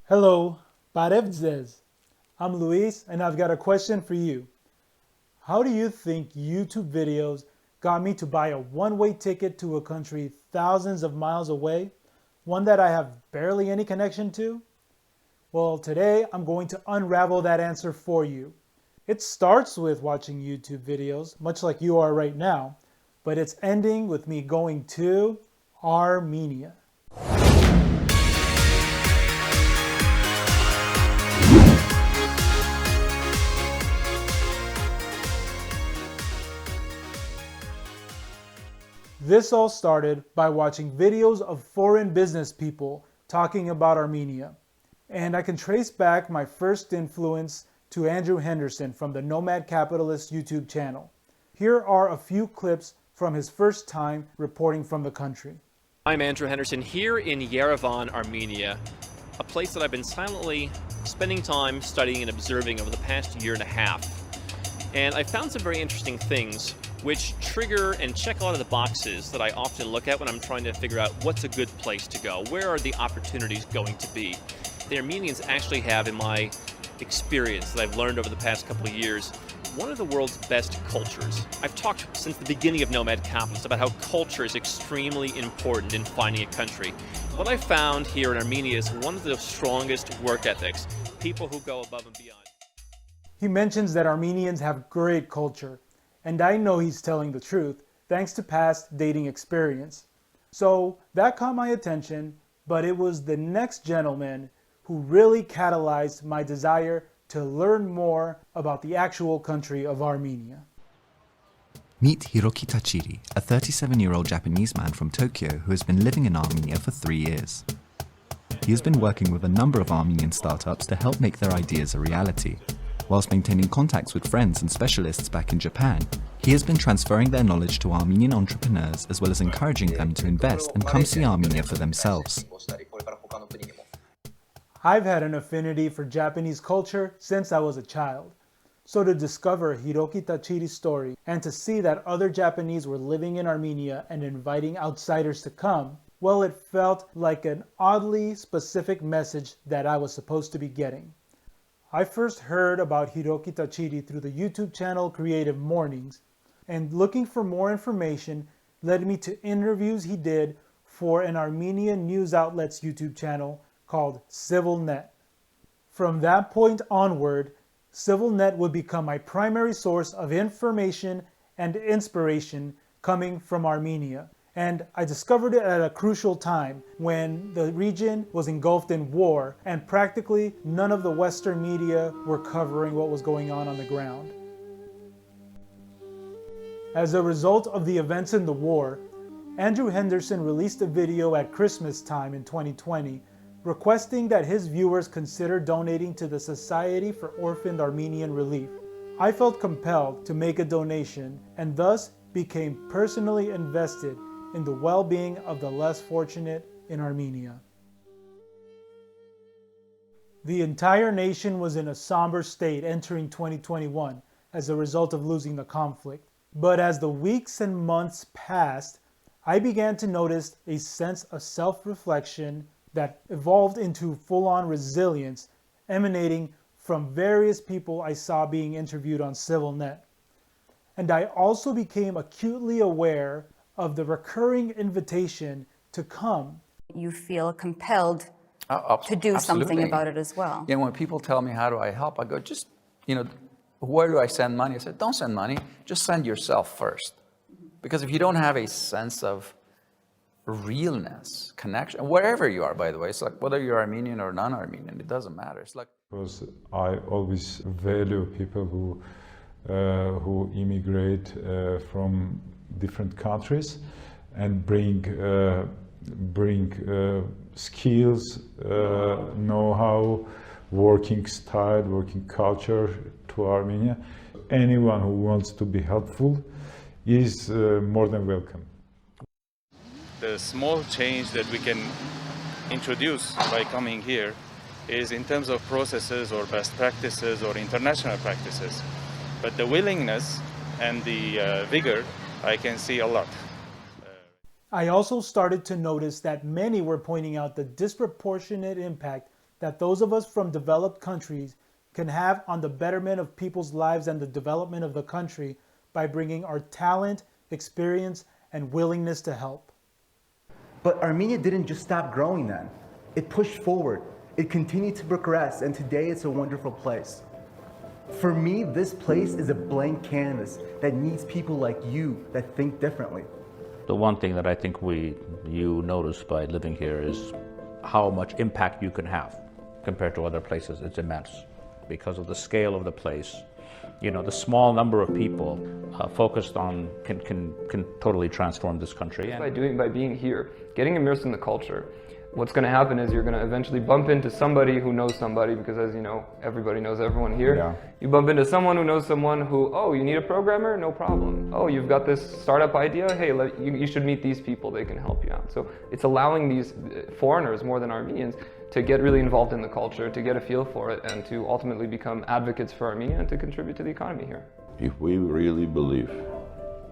Hello, Parevdzez. I'm Luis, and I've got a question for you. How do you think YouTube videos got me to buy a one-way ticket to a country thousands of miles away, one that I have barely any connection to? Well, today I'm going to unravel that answer for you. It starts with watching YouTube videos, much like you are right now, but it's ending with me going to Armenia. This all started by watching videos of foreign business people talking about Armenia. And I can trace back my first influence to Andrew Henderson from the Nomad Capitalist YouTube channel. Here are a few clips from his first time reporting from the country. I'm Andrew Henderson here in Yerevan, Armenia, a place that I've been silently spending time studying and observing over the past year and a half. And I found some very interesting things which trigger and check a lot of the boxes that I often look at when I'm trying to figure out what's a good place to go. Where are the opportunities going to be? The Armenians actually have, in my experience that I've learned over the past couple of years, one of the world's best cultures. I've talked since the beginning of Nomad Capitalist about how culture is extremely important in finding a country. What I found here in Armenia is one of the strongest work ethics, people who go above and beyond. He mentions that Armenians have great culture, and I know he's telling the truth thanks to past dating experience. So that caught my attention, but it was the next gentleman who really catalyzed my desire to learn more about the actual country of Armenia. Meet Hiroki Tachiri, a 37-year-old Japanese man from Tokyo who has been living in Armenia for 3 years. He has been working with a number of Armenian startups to help make their ideas a reality. Whilst maintaining contacts with friends and specialists back in Japan, he has been transferring their knowledge to Armenian entrepreneurs as well as encouraging them to invest and come see Armenia for themselves. I've had an affinity for Japanese culture since I was a child. So to discover Hiroki Tachiri's story and to see that other Japanese were living in Armenia and inviting outsiders to come, well, it felt like an oddly specific message that I was supposed to be getting. I first heard about Hiroki Tachiri through the YouTube channel Creative Mornings, and looking for more information led me to interviews he did for an Armenian news outlet's YouTube channel called CivilNet. From that point onward, CivilNet would become my primary source of information and inspiration coming from Armenia. And I discovered it at a crucial time when the region was engulfed in war and practically none of the Western media were covering what was going on the ground. As a result of the events in the war, Andrew Henderson released a video at Christmas time in 2020 requesting that his viewers consider donating to the Society for Orphaned Armenian Relief. I felt compelled to make a donation and thus became personally invested in the well-being of the less fortunate in Armenia. The entire nation was in a somber state entering 2021 as a result of losing the conflict. But as the weeks and months passed, I began to notice a sense of self-reflection that evolved into full-on resilience emanating from various people I saw being interviewed on CivilNet. And I also became acutely aware of the recurring invitation to come. You feel compelled to do something about it as well. You know, when people tell me, how do I help? I go, just, where do I send money? I said, don't send money, just send yourself first. Because if you don't have a sense of realness, connection, wherever you are, by the way, it's like whether you're Armenian or non-Armenian, it doesn't matter. It's like, because I always value people who immigrate from different countries and bring skills, know-how, working style, working culture to Armenia. Anyone who wants to be helpful is more than welcome. The small change that we can introduce by coming here is in terms of processes or best practices or international practices. But the willingness and the vigor, I can see a lot. I also started to notice that many were pointing out the disproportionate impact that those of us from developed countries can have on the betterment of people's lives and the development of the country by bringing our talent, experience, and willingness to help. But Armenia didn't just stop growing then. It pushed forward. It continued to progress, and today it's a wonderful place. For me, this place is a blank canvas that needs people like you that think differently. The one thing that I think you notice by living here is how much impact you can have compared to other places. It's immense because of the scale of the place. You know, the small number of people focused on can totally transform this country. By being here, getting immersed in the culture, what's going to happen is you're going to eventually bump into somebody who knows somebody, because as you know, everybody knows everyone here. Yeah. You bump into someone who knows someone who, oh, you need a programmer? No problem. Oh, you've got this startup idea? Hey, you should meet these people, they can help you out. So it's allowing these foreigners, more than Armenians, to get really involved in the culture, to get a feel for it, and to ultimately become advocates for Armenia and to contribute to the economy here. If we really believe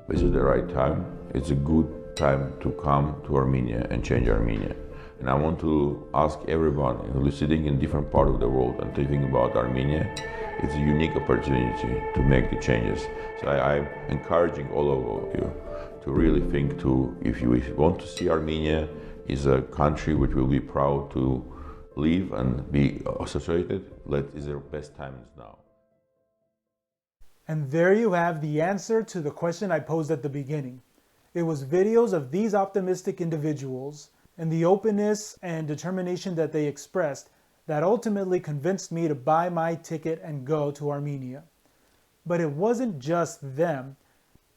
this is the right time, it's a good time to come to Armenia and change Armenia. And I want to ask everyone who is sitting in different part of the world and thinking about Armenia, it's a unique opportunity to make the changes. So I'm encouraging all of you to really think to, if you want to see Armenia is a country which will be proud to live and be associated, is their best times now. And there you have the answer to the question I posed at the beginning. It was videos of these optimistic individuals and the openness and determination that they expressed that ultimately convinced me to buy my ticket and go to Armenia. But it wasn't just them.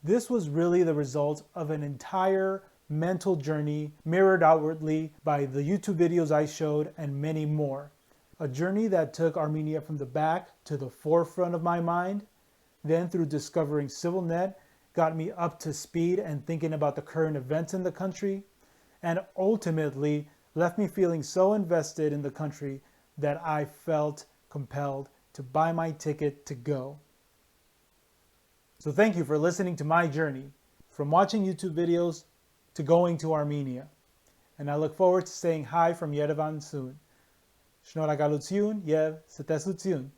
This was really the result of an entire mental journey mirrored outwardly by the YouTube videos I showed and many more. A journey that took Armenia from the back to the forefront of my mind, then through discovering CivilNet, got me up to speed and thinking about the current events in the country, and ultimately left me feeling so invested in the country that I felt compelled to buy my ticket to go. So thank you for listening to my journey, from watching YouTube videos to going to Armenia. And I look forward to saying hi from Yerevan soon. Շնորհակալություն եւ ցտեսություն.